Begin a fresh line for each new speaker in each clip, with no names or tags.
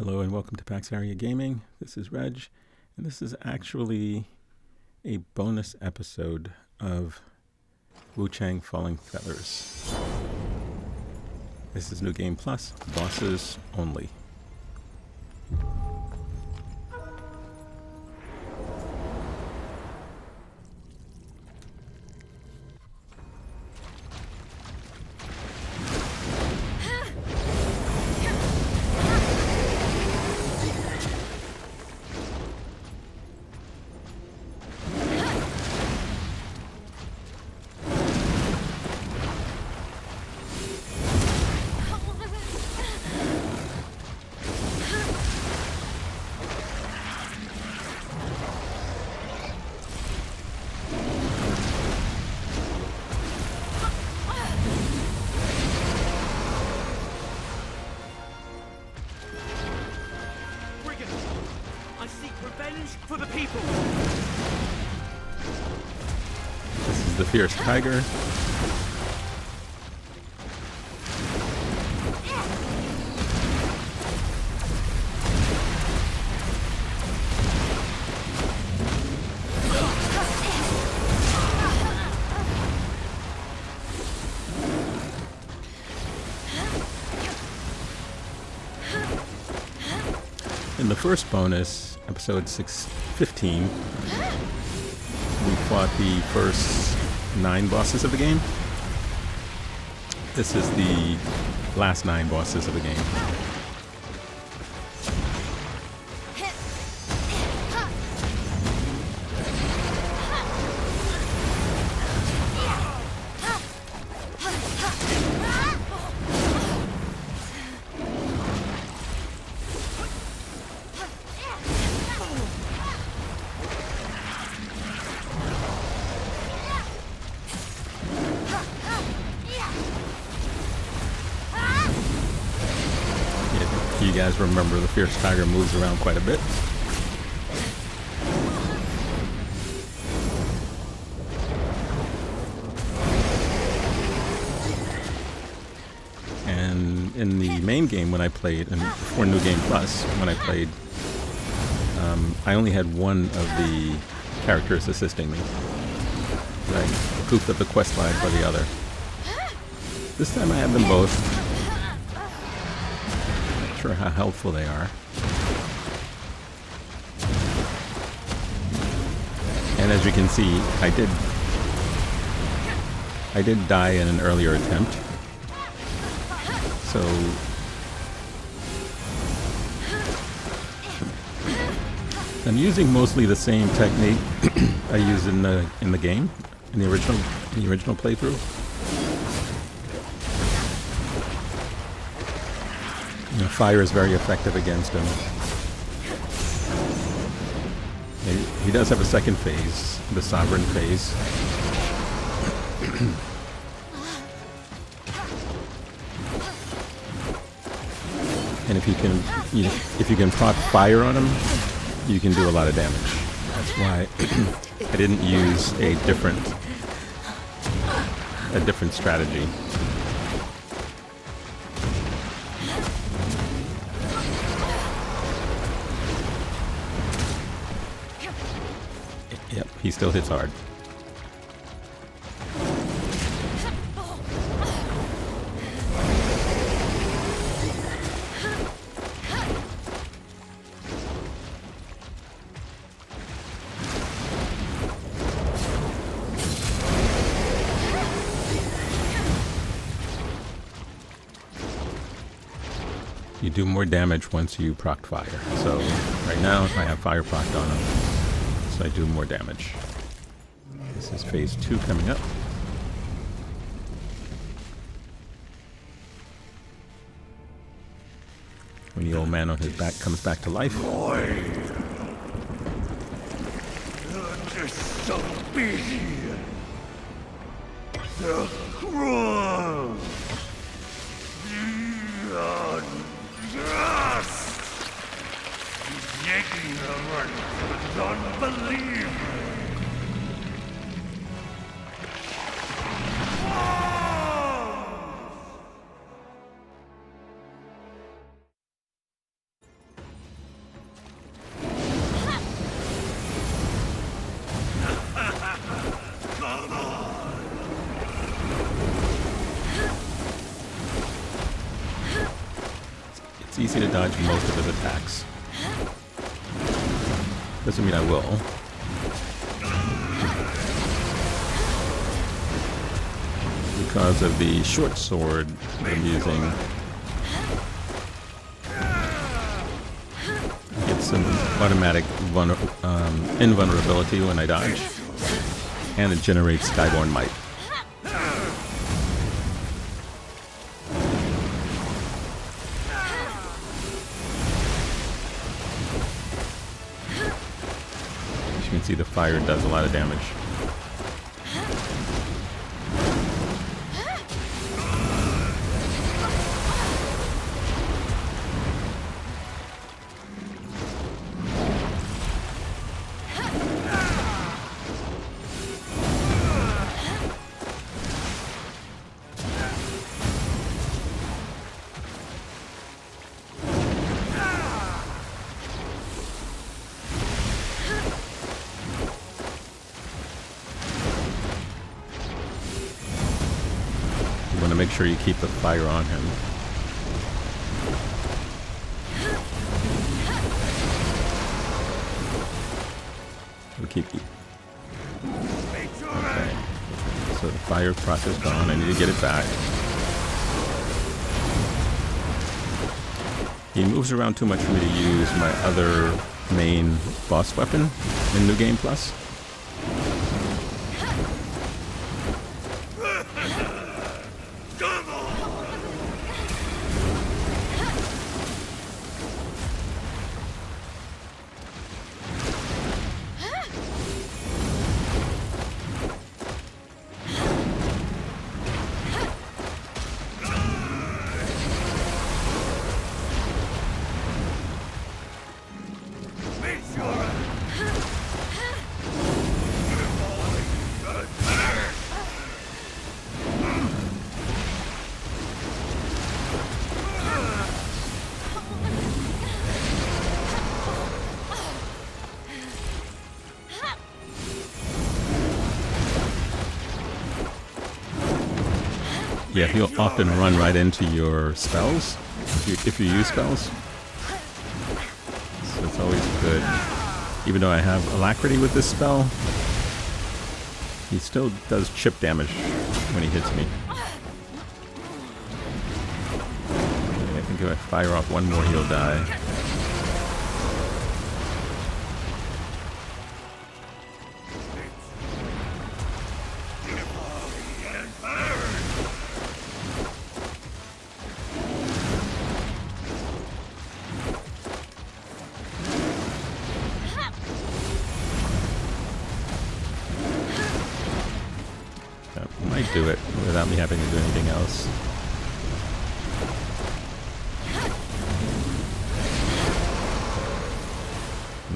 Hello and welcome to PaxAriaGaming. This is Reg, and this is actually a bonus episode of Wuchang Falling Feathers. This is New Game Plus, bosses only.
For the people.
This is the Fierce Tiger. In the first bonus, episode 615, we fought the first 9 bosses of the game. This is the last 9 bosses of the game. You guys remember the Fierce Tiger moves around quite a bit. And in the main game when I played, and before New Game Plus, when I played, I only had one of the characters assisting me. I goofed up the quest line for the other. This time I have them both. Sure how helpful they are. And as you can see, I did die in an earlier attempt. So I'm using mostly the same technique I used in the game, in the original playthrough. Fire is very effective against him. He does have a second phase, the Sovereign phase. And if you can proc fire on him, you can do a lot of damage. That's why I didn't use a different strategy. Yep, he still hits hard. You do more damage once you proc fire. So right now I have fire procced on him. So I do more damage. This is phase 2 coming up. When the old man on his back comes back to life.
Disobedient. The cruel. The unjust. Taking the right to unbelief.
It's easy to dodge most of his attacks. Doesn't mean I will. Because of the short sword that I'm using, I get some automatic invulnerability when I dodge, and it generates Skyborn Might. As you can see, the fire does a lot of damage. You want to make sure you keep the fire on him. We'll keep you. Okay. So the fire process gone. I need to get it back. He moves around too much for me to use my other main boss weapon in New Game Plus. Yeah, he'll often run right into your spells if you use spells. So it's always good. Even though I have Alacrity with this spell, he still does chip damage when he hits me. Okay, I think if I fire off one more, he'll die. Might do it without me having to do anything else.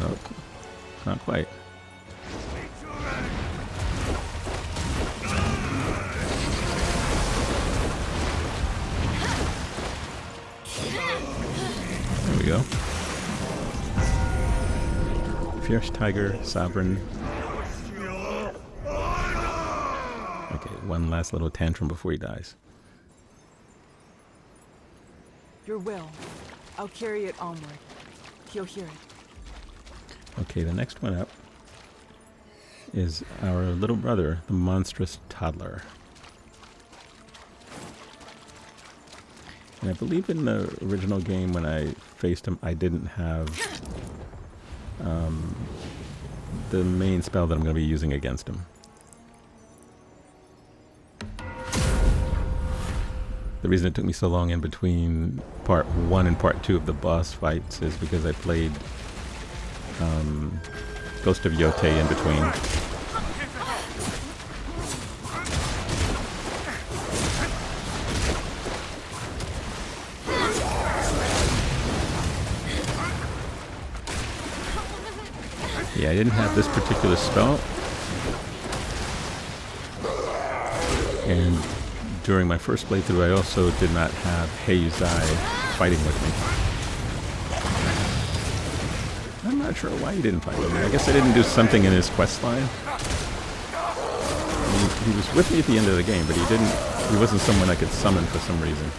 Nope, not quite. There we go. Fierce Tiger, Sovereign. Okay, one last little tantrum before he dies.
Your will. I'll carry it onward. He'll hear it.
Okay, the next one up is our little brother, the monstrous toddler. And I believe in the original game when I faced him, I didn't have the main spell that I'm going to be using against him. The reason it took me so long in between part 1 and part 2 of the boss fights is because I played Ghost of Yote in between. Yeah, I didn't have this particular spell. And during my first playthrough, I also did not have Heizai fighting with me. I'm not sure why he didn't fight with me. I guess I didn't do something in his quest line. He was with me at the end of the game, but he wasn't someone I could summon for some reason.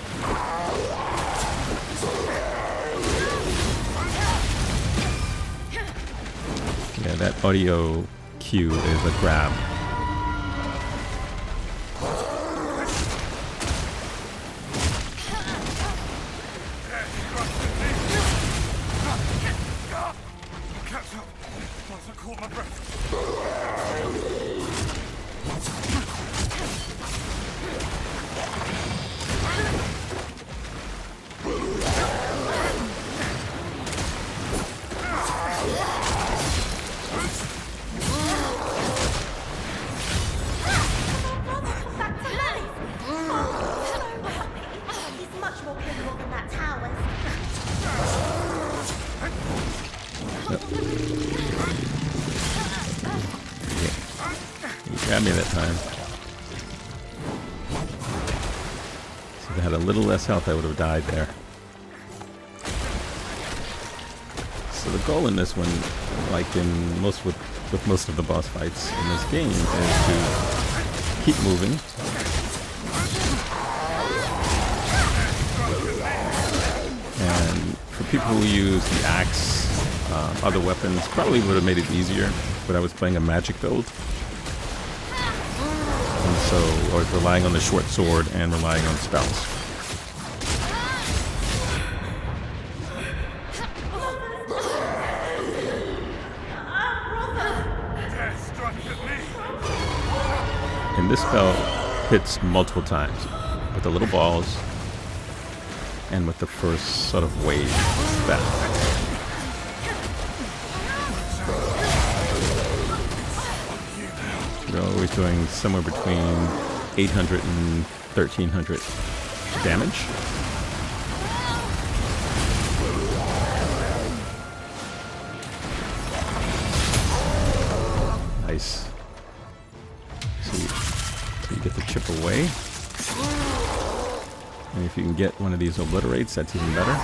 Yeah, that audio cue is a grab.
Catch up once I caught my breath.
He's much more capable than that tower.
You grabbed me that time. So if I had a little less health, I would have died there. So the goal in this one, like in most with most of the boss fights in this game, is to keep moving. And for people who use the axe, other weapons, probably would have made it easier, but I was playing a magic build. And so I was relying on the short sword and relying on spells. And this spell hits multiple times with the little balls and with the first sort of wave spell. They're always doing somewhere between 800 and 1300 damage. Nice. So you get the chip away. And if you can get one of these obliterates, that's even better.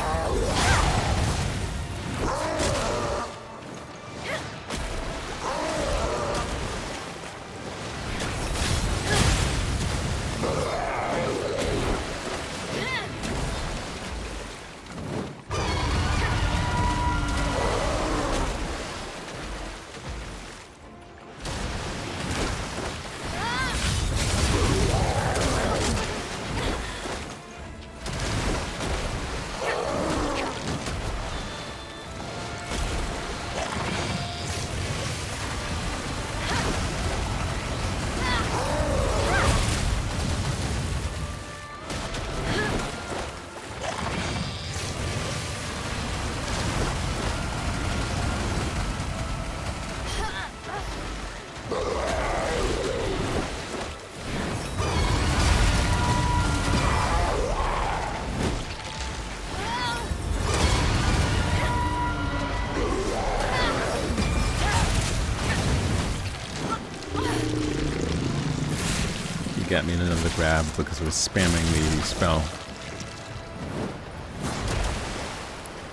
Got me in another grab because I was spamming the spell.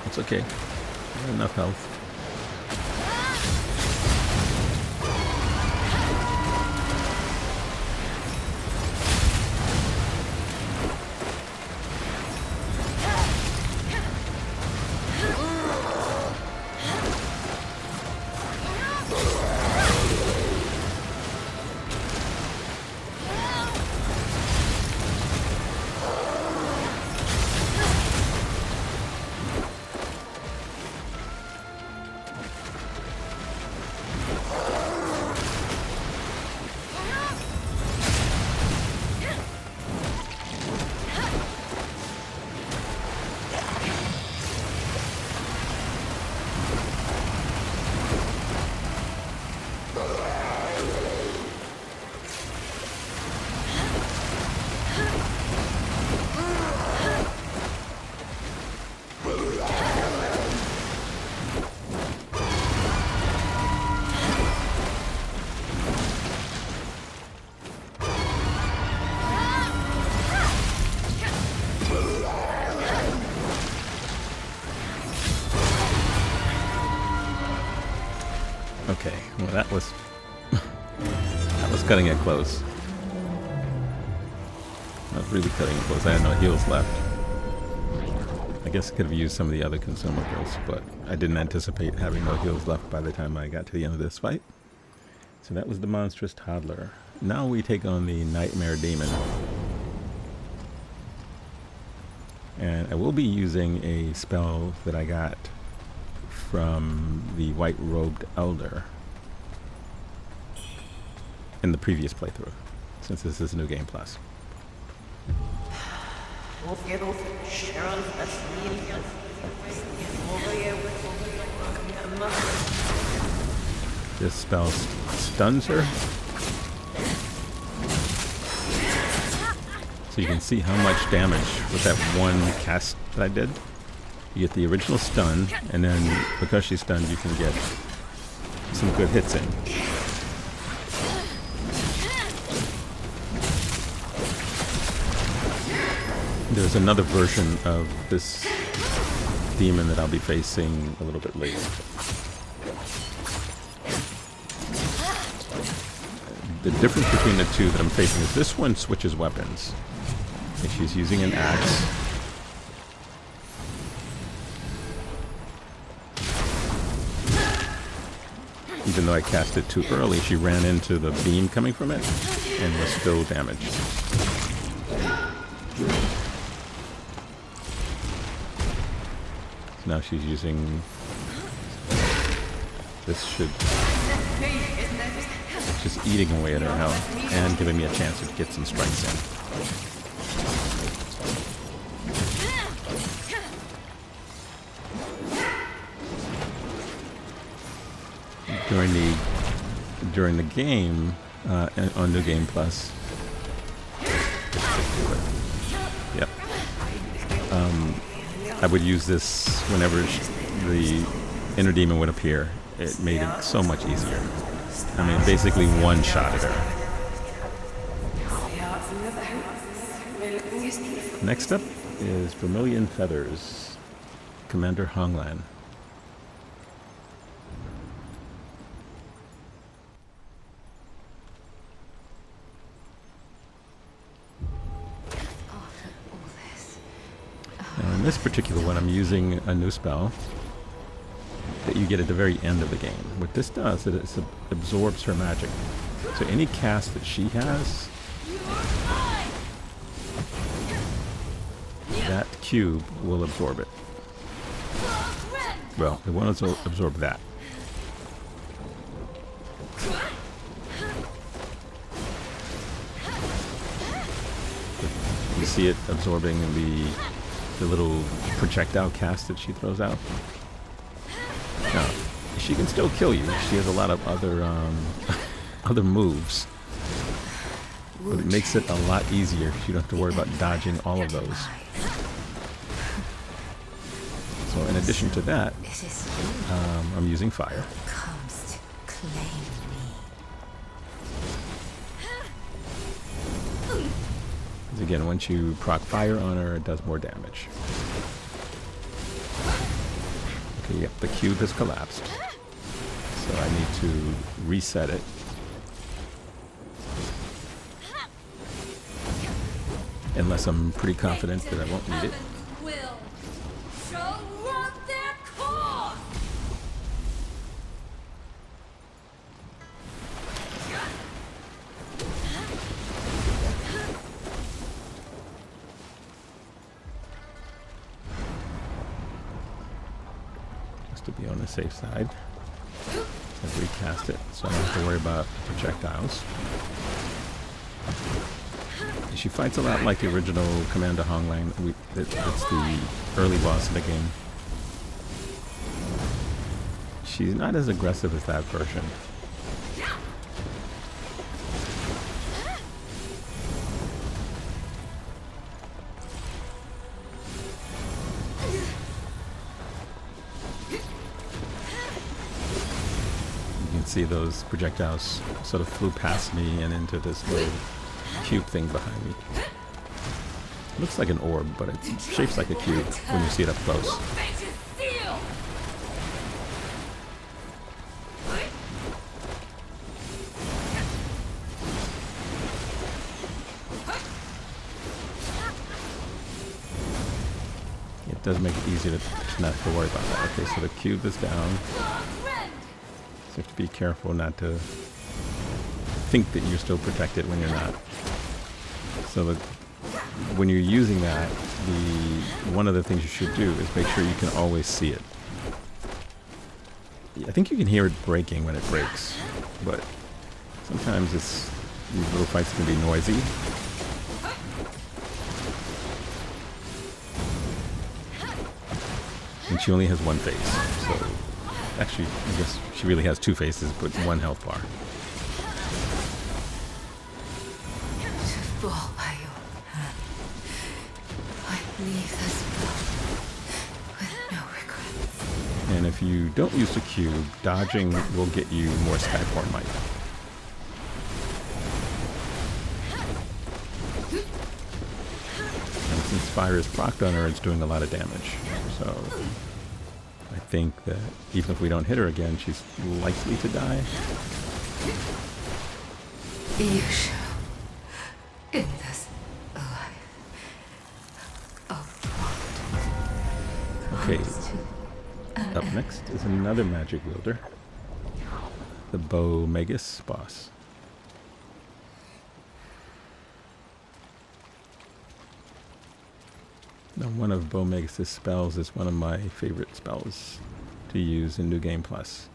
It's okay. I have enough health. Okay, well that was cutting it close. That was really cutting it close. I had no heals left. I guess I could have used some of the other consumables, but I didn't anticipate having no heals left by the time I got to the end of this fight. So that was the monstrous toddler. Now we take on the nightmare demon. And I will be using a spell that I got from the white-robed elder in the previous playthrough, since this is New Game Plus. This spell stuns her. So you can see how much damage with that one cast that I did. You get the original stun, and then because she's stunned, you can get some good hits in. There's another version of this demon that I'll be facing a little bit later. The difference between the two that I'm facing is this one switches weapons. If she's using an axe, even though I cast it too early, she ran into the beam coming from it and was still damaged. So now she's using this just eating away at her health and giving me a chance to get some strikes in. During the game on New Game Plus. Yep. I would use this whenever the inner demon would appear. It made it so much easier. I mean, basically one-shotted her. Next up is Vermilion Feathers, Commander Honglan. Now in this particular one, I'm using a new spell that you get at the very end of the game. What this does is it absorbs her magic. So any cast that she has, that cube will absorb it. Well, it won't absorb that. You see it absorbing the little projectile cast that she throws out. Now, she can still kill you. She has a lot of other other moves, but it makes it a lot easier. You don't have to worry about dodging all of those. So, in addition to that, I'm using fire. Again, once you proc fire on her, it does more damage. Okay, yep, the cube has collapsed. So I need to reset it. Unless I'm pretty confident that I won't need it. To be on the safe side. I've recast it, so I don't have to worry about projectiles. She fights a lot like the original Commander Honglan. It's the early boss of the game. She's not as aggressive as that version. See those projectiles sort of flew past me and into this little cube thing behind me. It looks like an orb, but it shapes like a cube when you see it up close. It does make it easy to not have to worry about that. Okay, so the cube is down. So you have to be careful not to think that you're still protected when you're not. So when you're using that, one of the things you should do is make sure you can always see it. I think you can hear it breaking when it breaks, but sometimes these little fights can be noisy. And she only has one face, so actually, I guess she really has two faces, but one health bar.
To fall by your hand. I leave this blood with no regrets.
And if you don't use the cube, dodging will get you more Skyform might. And since fire is procced on her, it's doing a lot of damage. So I think that even if we don't hit her again, she's likely to die.
You shall, in this life of want,
Okay,
comes to an
up
end.
next is another magic wielder, the Bo Magus boss. Now, one of Bo Magus' spells is one of my favorite spells to use in New Game Plus.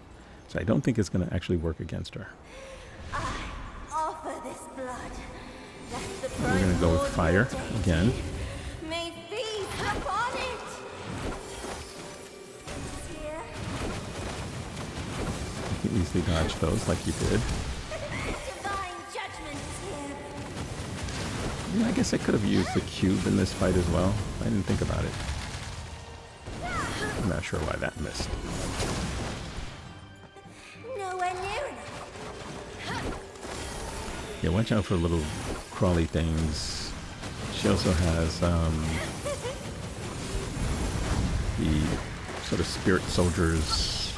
So I don't think it's going to actually work against her.
I offer this blood. Let the
We're going to go with
Lord
fire
your
again.
deity may feast upon it. Here,
You can easily dodge those like you did.
divine judgment is here.
Yeah, I guess I could have used the cube in this fight as well. I didn't think about it. I'm not sure why that missed.
Nowhere near enough.
Yeah, watch out for little crawly things. She also has the sort of spirit soldiers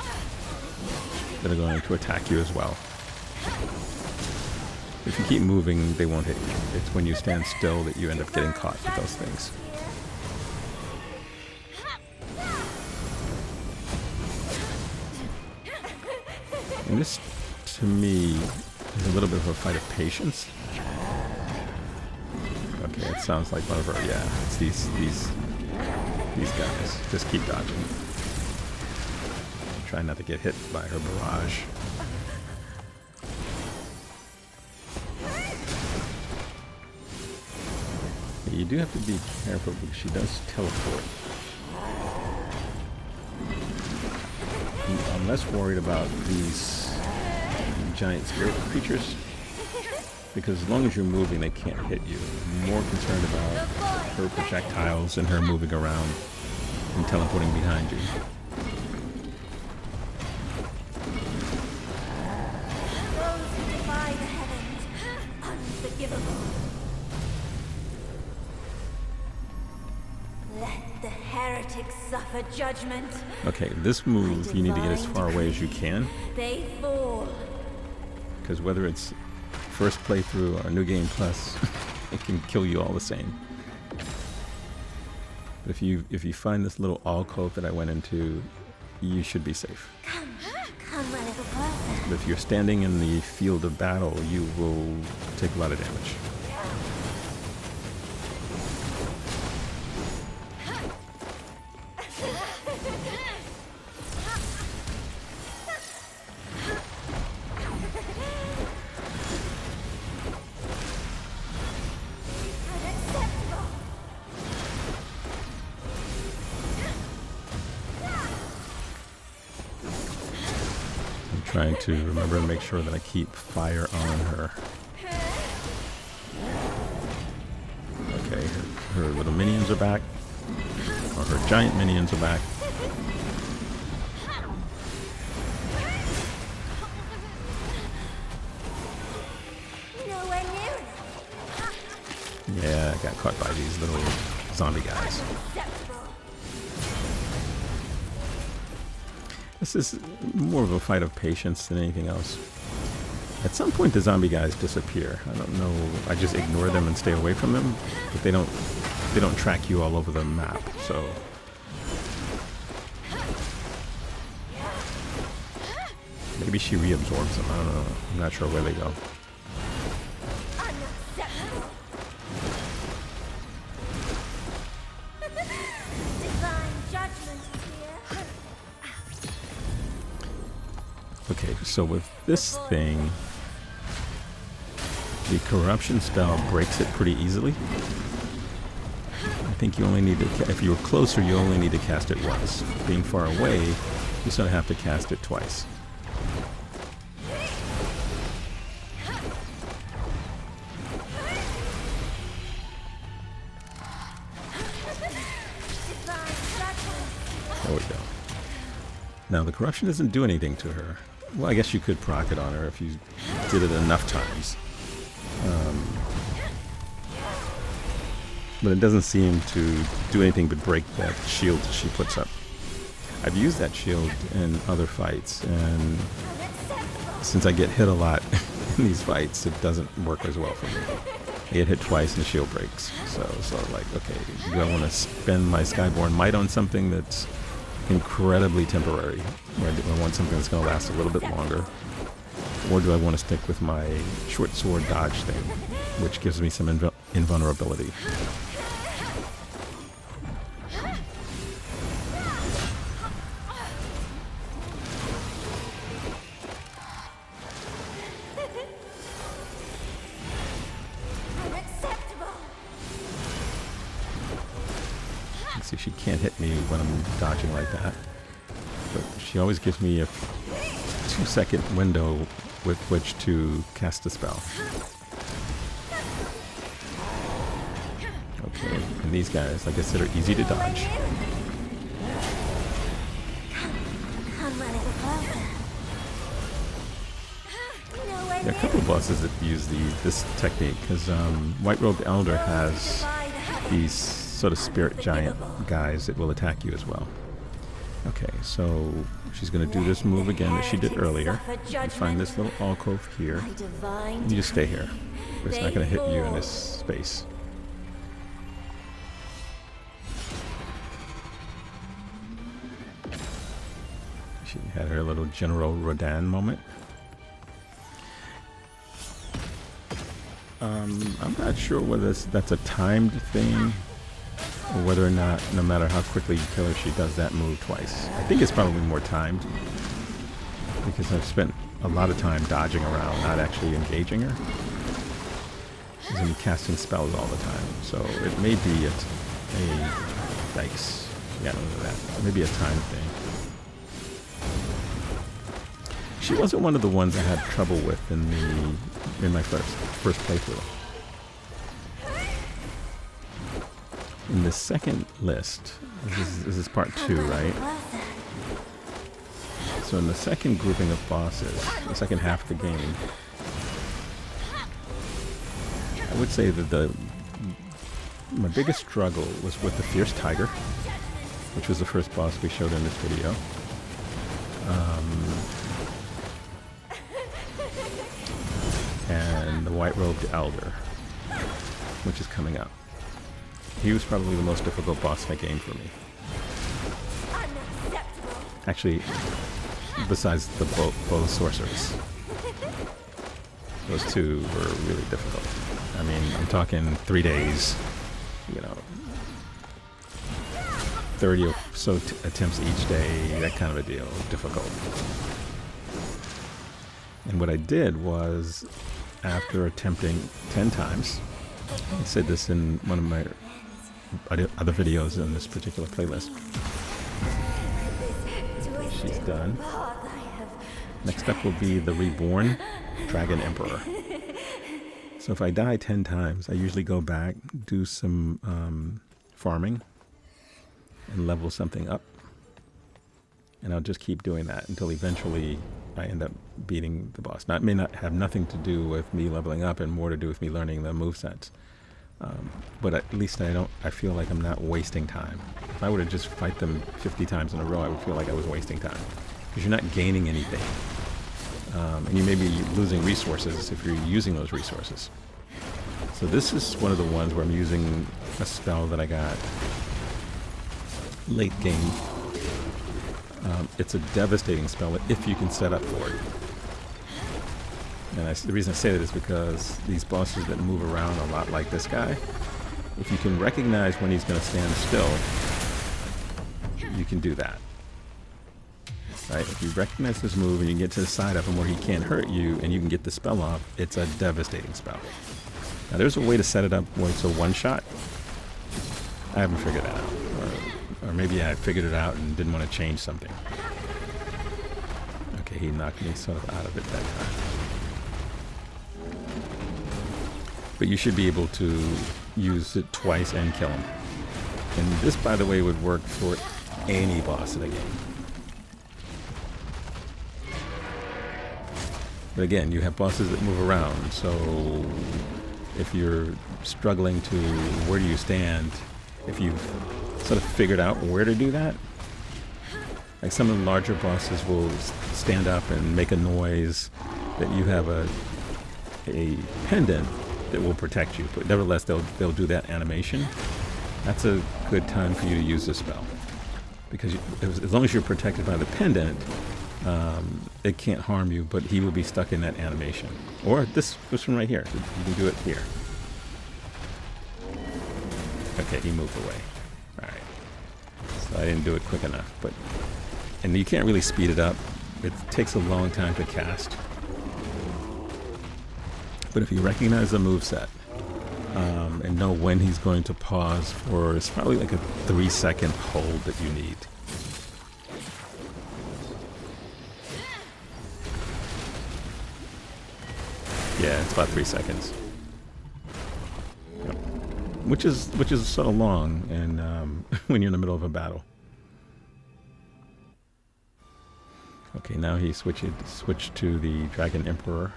that are going to attack you as well. If you keep moving, they won't hit you. It's when you stand still that you end up getting caught with those things. And this, to me, is a little bit of a fight of patience. Okay, it sounds like one of her. Yeah, it's these guys. Just keep dodging. Try not to get hit by her barrage. You do have to be careful because she does teleport. I'm less worried about these giant spirit creatures because as long as you're moving, they can't hit you. I'm more concerned about her projectiles and her moving around and teleporting behind you.
Those who defy the heavens, unforgivable. Let the heretics suffer judgment.
Okay, this move, you need to get as far away as you can,
They fall.
because whether it's first playthrough or New Game Plus, it can kill you all the same. But if you find this little alcove that I went into, you should be safe.
Come a little closer.
But if you're standing in the field of battle, you will take a lot of damage.
Unacceptable.
I'm trying to remember and make sure that I keep fire on her. Okay, her little minions are back. Or her giant minions are back.
Nowhere near enough.
Yeah, I got caught by these little zombie guys.
Unacceptable.
This is more of a fight of patience than anything else. At some point the zombie guys disappear. I don't know, I just ignore them and stay away from them, but they don't track you all over the map. So maybe she reabsorbs them. I don't know. I'm not sure where they go.
Unacceptable. Divine judgment is here.
Okay, so with this thing, the corruption spell breaks it pretty easily. I think you only need to, if you were closer, you only need to cast it once. Being far away, you sort of have to cast it twice. There we go. Now the corruption doesn't do anything to her. Well, I guess you could proc it on her if you did it enough times. But it doesn't seem to do anything but break that shield she puts up. I've used that shield in other fights, and since I get hit a lot in these fights, it doesn't work as well for me. I get hit twice and the shield breaks. So like, okay, do I want to spend my Skyborn Might on something that's incredibly temporary? Or do I want something that's going to last a little bit longer? Or do I want to stick with my short sword dodge thing, which gives me some invulnerability? See, she can't hit me when I'm dodging like that, but she always gives me a 2-second window with which to cast a spell. Okay, and these guys, like I said, are easy to dodge. There are a couple of bosses that use this technique, because White Robed Elder has these sort of spirit giant guys that will attack you as well. Okay, so she's going to do this move again that she did earlier. You find this little alcove here. You just stay here. It's not going to hit you in this space. She had her little General Rodan moment. I'm not sure whether that's a timed thing, or whether or not, no matter how quickly you kill her, she does that move twice. I think it's probably more timed, because I've spent a lot of time dodging around, not actually engaging her. She's going to be casting spells all the time, so it may be a yikes. Yeah, I don't know that. Maybe a time thing. She wasn't one of the ones I had trouble with in my first playthrough. In the second list, this is part 2, right? So in the second grouping of bosses, the second half of the game, I would say that my biggest struggle was with the Fierce Tiger, which was the first boss we showed in this video. And the White Robed Elder, which is coming up. He was probably the most difficult boss in the game for me. Actually, besides the both sorcerers. Those two were really difficult. I mean, I'm talking 3 days, 30 or so attempts each day, that kind of a deal, difficult. And what I did was, after attempting 10 times, I said this in one of my other videos in this particular playlist. She's done. Next up will be the Reborn Dragon Emperor. So if I die 10 times, I usually go back, do some farming, and level something up. And I'll just keep doing that until eventually I end up beating the boss. Now, it may not have nothing to do with me leveling up and more to do with me learning the movesets. But at least I feel like I'm not wasting time. If I were to just fight them 50 times in a row, I would feel like I was wasting time. Because you're not gaining anything. And you may be losing resources if you're using those resources. So this is one of the ones where I'm using a spell that I got late game. It's a devastating spell if you can set up for it. And the reason I say that is because these bosses that move around a lot like this guy, if you can recognize when he's going to stand still, you can do that. Right? If you recognize this move and you get to the side of him where he can't hurt you and you can get the spell off, it's a devastating spell. Now there's a way to set it up where it's a one shot. I haven't figured that out. Or maybe I figured it out and didn't want to change something. Okay, he knocked me sort of out of it that time. But you should be able to use it twice and kill him. And this, by the way, would work for any boss in the game. But again, you have bosses that move around, so if you're struggling to where do you stand, if you've sort of figured out where to do that, like some of the larger bosses will stand up and make a noise that you have a pendant that will protect you, but nevertheless they'll do that animation. That's a good time for you to use this spell, because as long as you're protected by the pendant, it can't harm you, but he will be stuck in that animation. Or this one right here, you can do it here. Okay, he moved away. All right, so I didn't do it quick enough, and you can't really speed it up. It takes a long time to cast. But if you recognize the moveset and know when he's going to pause for, it's probably like a 3-second hold that you need. Yeah, it's about 3 seconds. Yep. Which is sort of long, and when you're in the middle of a battle. Okay, now he switched to the Dragon Emperor.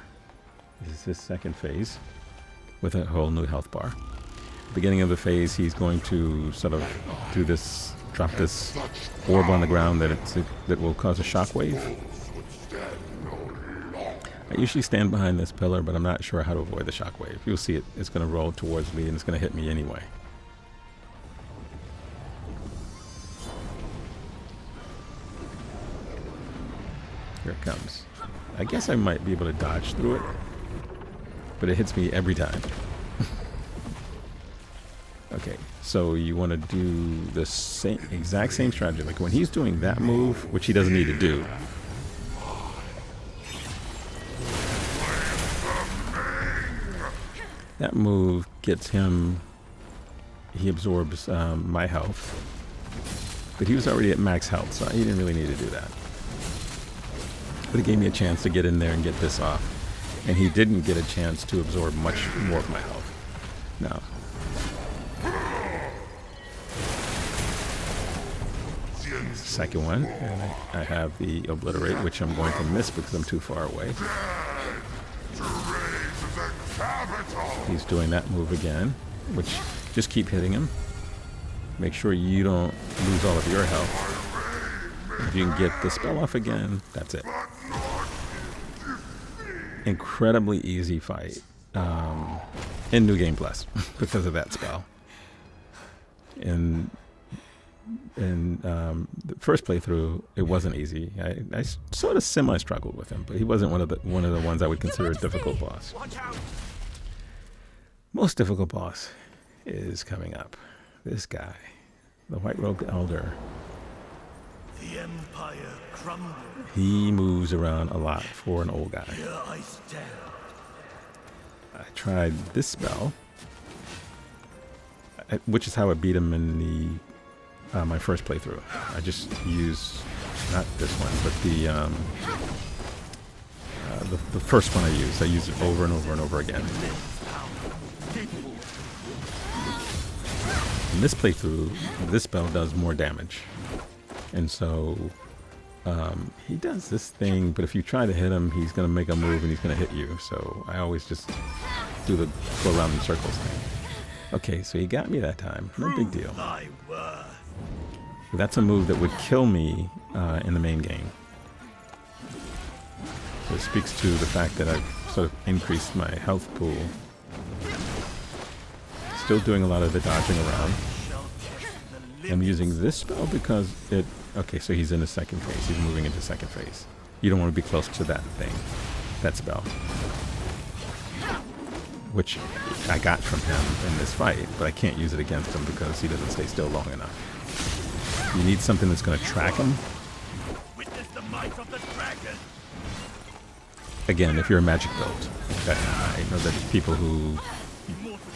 This is his second phase with a whole new health bar. Beginning of the phase, he's going to sort of do this, drop this orb on the ground that will cause a shockwave. I usually stand behind this pillar, but I'm not sure how to avoid the shockwave. You'll see it's going to roll towards me and it's going to hit me anyway. Here it comes. I guess I might be able to dodge through it, but it hits me every time. Okay, so you want to do the exact same strategy. Like when he's doing that move, which he doesn't need to do. That move gets him, he absorbs my health, but he was already at max health, so he didn't really need to do that. But it gave me a chance to get in there and get this off, and he didn't get a chance to absorb much more of my health. Now, second one, and I have the obliterate, which I'm going to miss because I'm too far away. He's doing that move again, which just keep hitting him. Make sure you don't lose all of your health. If you can get the spell off again, that's it. Incredibly easy fight in New Game Plus because of that spell. In the first playthrough, it wasn't easy. I sort of semi-struggled with him, but he wasn't one of the ones I would consider a difficult boss. Most difficult boss is coming up. This guy, the White-Robed Elder.
The Empire crumbles.
He moves around a lot for an old guy.
Here I stand.
I tried this spell, which is how I beat him in the my first playthrough. I just used not this one, but the first one I used it over and over and over again. In this playthrough, this spell does more damage, and so he does this thing, but if you try to hit him, he's going to make a move and he's going to hit you, so I always just do the go around in circles thing. Okay, so he got me that time. No big deal. That's a move that would kill me in the main game. So it speaks to the fact that I've sort of increased my health pool. Still doing a lot of the dodging around. I'm using this spell because it... Okay, so he's in the second phase. He's moving into second phase. You don't want to be close to that thing. That spell. which I got from him in this fight, but I can't use it against him because he doesn't stay still long enough. You need something that's going to track him.
Witness the might of the dragon.
Again, if you're a magic build. Okay, I know that there's people who,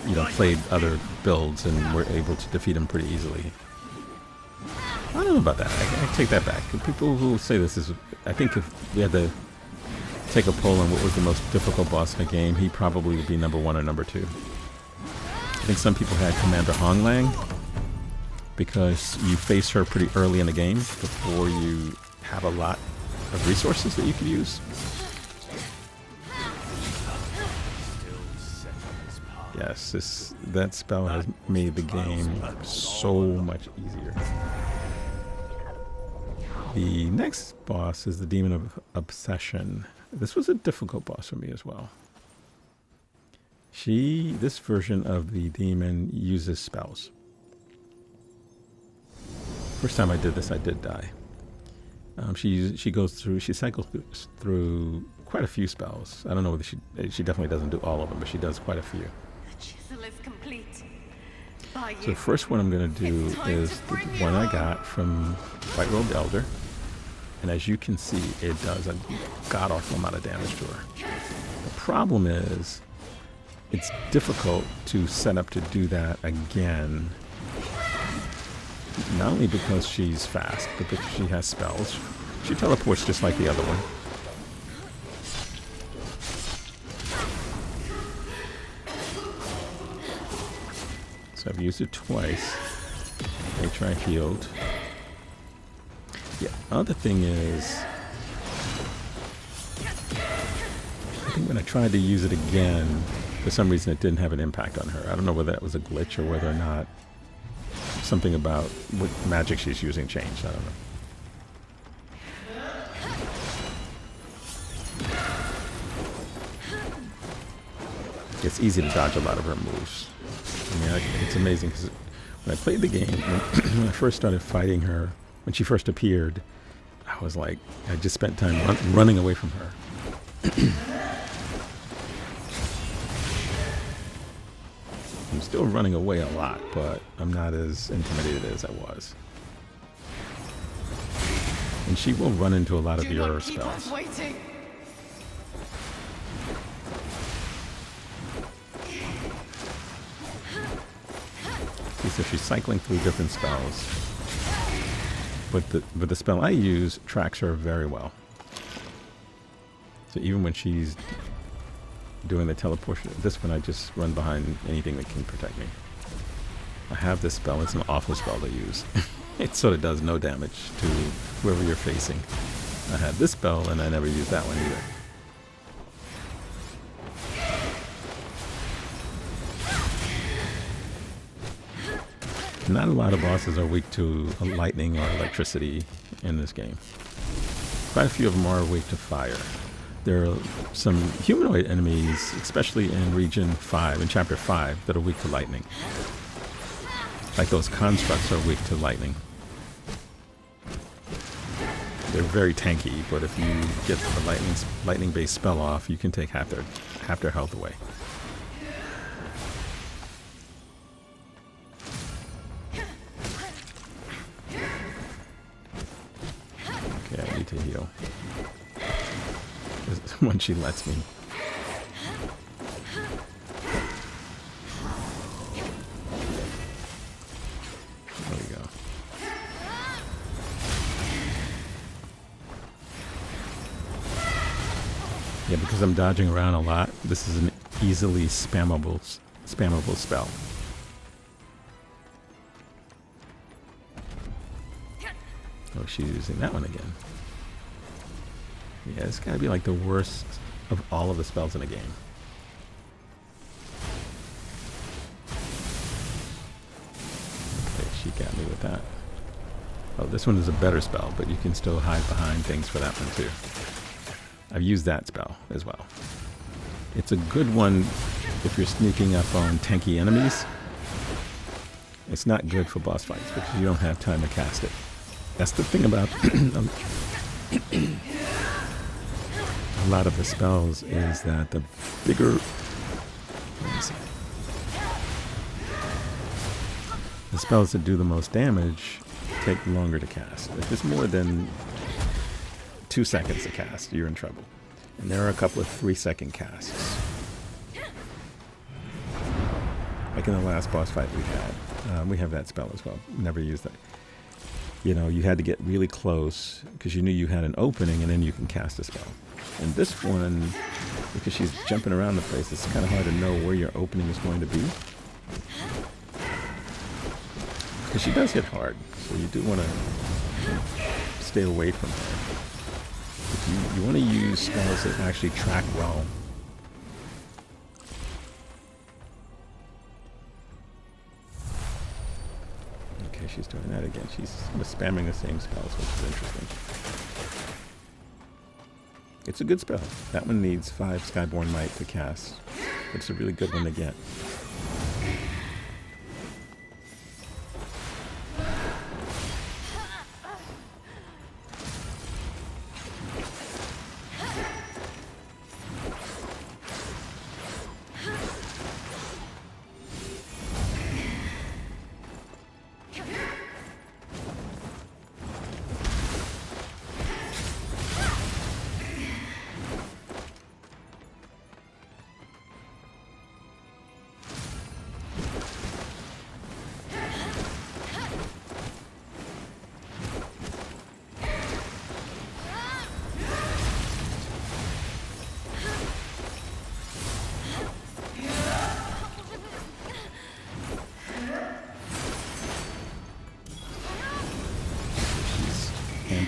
you know, played other builds and were able to defeat him pretty easily. I don't know about that. I take that back. People who say this is, I think if we had to take a poll on what was the most difficult boss in the game, he probably would be number 1 or number 2. I think some people had Commander Hong Lang because you face her pretty early in the game before you have a lot of resources that you could use. Yes, that spell has made the game so much easier. The next boss is the Demon of Obsession. This was a difficult boss for me as well. This version of the demon uses spells. First time I did this, I did die. She cycles through quite a few spells. I don't know whether she definitely doesn't do all of them, but she does quite a few.
The chisel is complete.
So the first one I'm going to do is the one I got from White Robed Elder. And as you can see, it does a god-awful amount of damage to her. The problem is, it's difficult to set up to do that again. Not only because she's fast, but because she has spells. She teleports just like the other one. So I've used it twice. I try healed. Yeah, other thing is, I think when I tried to use it again, for some reason it didn't have an impact on her. I don't know whether that was a glitch or whether or not something about what magic she's using changed. I don't know. It's easy to dodge a lot of her moves. I mean, it's amazing because when I played the game, when I first started fighting her, when she first appeared, I was like, I just spent time running away from her. I'm still running away a lot, but I'm not as intimidated as I was. And she will run into a lot of your spells. So she's cycling through different spells. But the spell I use tracks her very well. So even when she's doing the teleportation, this one I just run behind anything that can protect me. I have this spell, it's an awful spell to use. It sort of does no damage to whoever you're facing. I had this spell and I never used that one either. Not a lot of bosses are weak to lightning or electricity in this game. Quite a few of them are weak to fire. There are some humanoid enemies, especially in Region 5, in Chapter 5, that are weak to lightning. Like those constructs are weak to lightning. They're very tanky, but if you get the lightning-based spell off, you can take half their health away. Okay, I need to heal. When she lets me. There we go. Yeah, because I'm dodging around a lot, this is an easily spammable spell. Oh, she's using that one again. Yeah, it's gotta be like the worst of all of the spells in the game. Okay, she got me with that. Oh, this one is a better spell, but you can still hide behind things for that one too. I've used that spell as well. It's a good one if you're sneaking up on tanky enemies. It's not good for boss fights because you don't have time to cast it. That's the thing about a lot of the spells is that the bigger The spells that do the most damage take longer to cast. If it's more than 2 seconds to cast, you're in trouble. And there are a couple of 3-second casts. Like in the last boss fight we have that spell as well. Never used that. You know, you had to get really close because you knew you had an opening and then you can cast a spell. And this one, because she's jumping around the place, it's kind of hard to know where your opening is going to be. Because she does hit hard, so you do want to stay away from her. You want to use spells that actually track well. Okay, she's doing that again. She's spamming the same spells, which is interesting. It's a good spell. That one needs 5 Skyborn Might to cast. It's a really good one to get.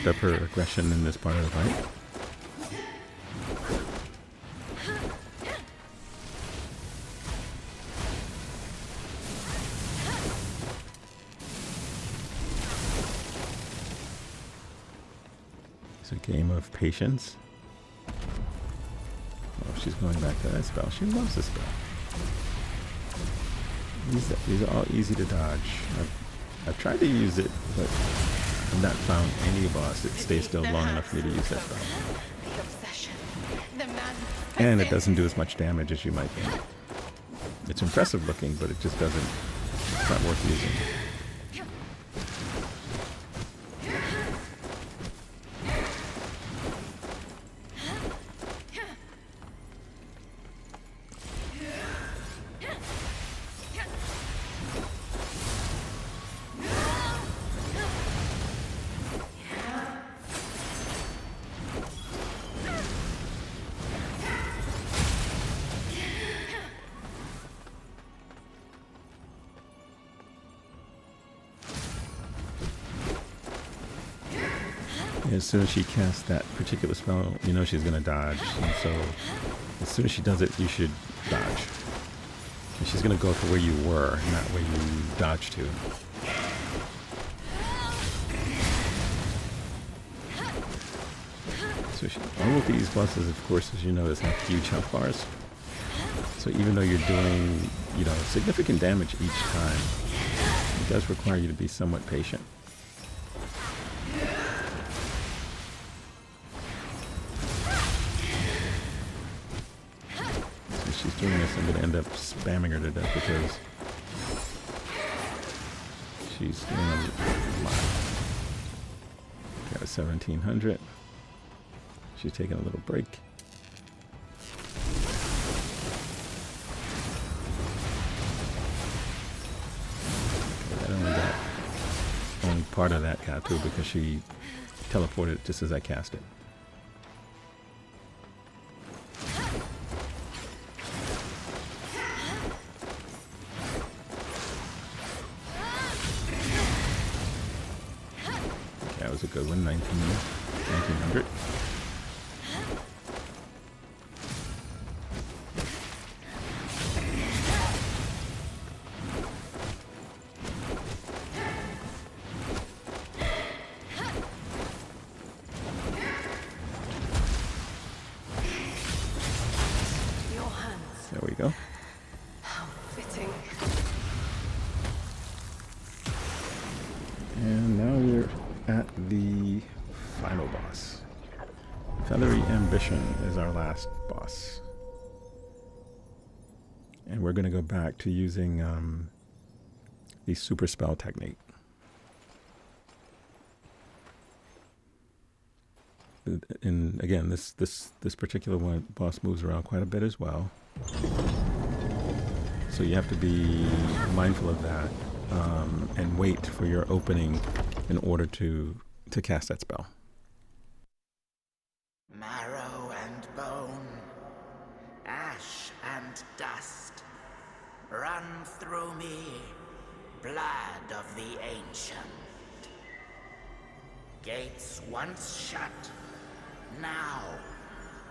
Up her aggression in this part of the fight. It's a game of patience. Oh, she's going back to that spell. She loves this spell. These are all easy to dodge. I've tried to use it, but I've not found any boss that stays still long enough for me to use that spell. And it doesn't do as much damage as you might think. It's impressive looking, but it just doesn't, it's not worth using. As soon as she casts that particular spell, you know she's going to dodge. And so as soon as she does it, you should dodge. And she's going to go for where you were, not where you dodged to. So all of these bosses, of course, as you notice, have huge health bars. So even though you're doing, you know, significant damage each time, it does require you to be somewhat patient. She's doing this, I'm going to end up spamming her to death because she's doing a lot. Got a 1700. She's taking a little break. Okay, that only part of that got through because she teleported just as I cast it. That was a good one, 1900. There we go.
How fitting.
And now we're at the final boss. Feathery Ambition is our last boss. And we're going to go back to using the super spell technique. And again, this particular one boss moves around quite a bit as well, so you have to be mindful of that, and wait for your opening in order to cast that spell.
Marrow and bone, ash and dust, run through me, blood of the ancient. Gates once shut, now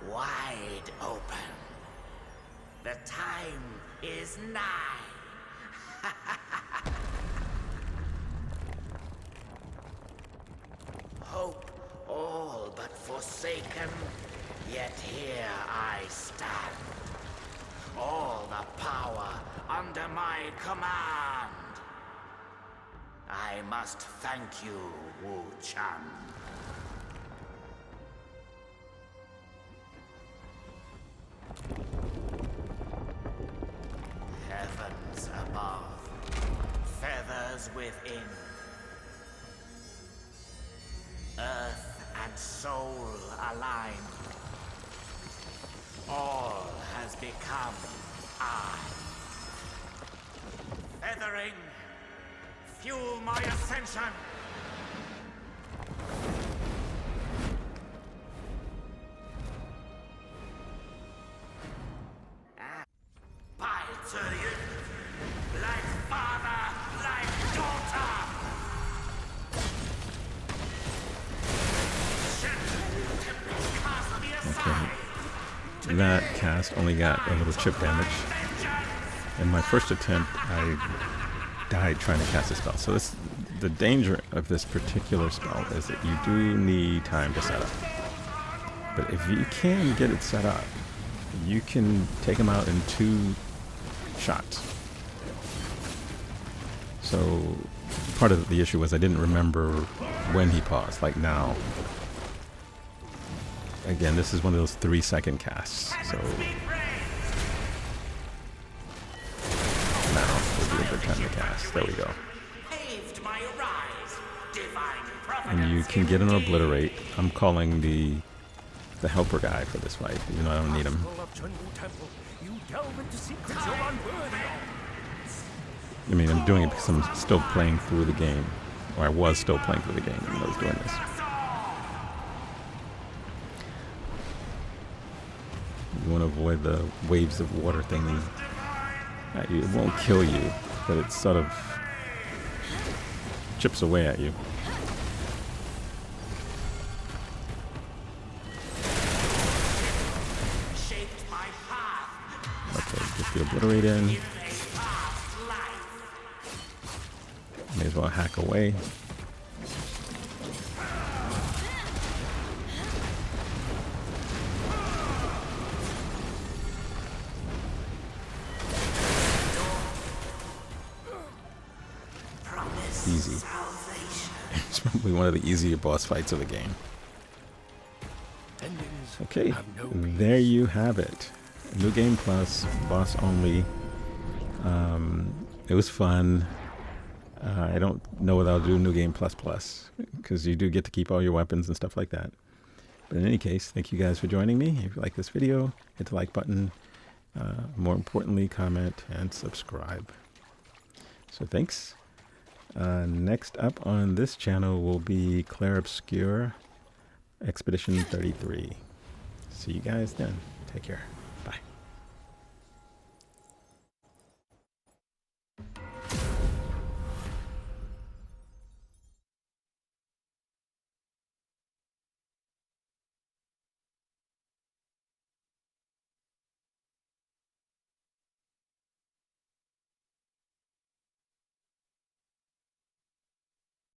wide open. The time is nigh. Hope all but forsaken, yet here I stand. All the power under my command. I must thank you, Wuchang. Heavens above, feathers within. Earth and soul aligned. All has become I. Feathering, fuel my ascension. By to you, like father, like daughter.
Okay. That cast only got a little chip damage. In my first attempt, I died trying to cast a spell. So the danger of this particular spell is that you do need time to set up. But if you can get it set up, you can take him out in 2 shots. So part of the issue was I didn't remember when he paused, like now. Again, this is one of those 3-second casts, so now would be a good time to cast. There we go. And you can get an obliterate. I'm calling the helper guy for this fight, even though I don't need him. I mean, I'm doing it because I'm still playing through the game, or I was still playing through the game when I was doing this. You want to avoid the waves of water thingy. It won't kill you, but it sort of chips away at you. Okay, get the obliterate in. May as well hack away. Easy. It's probably one of the easier boss fights of the game. Okay, there you have it. New Game Plus, boss only. It was fun. I don't know whether I'll do New Game Plus because you do get to keep all your weapons and stuff like that. But in any case, thank you guys for joining me. If you like this video, hit the like button. More importantly, comment and subscribe. So thanks. Next up on this channel will be Clair Obscur Expedition 33. See you guys then. Take care.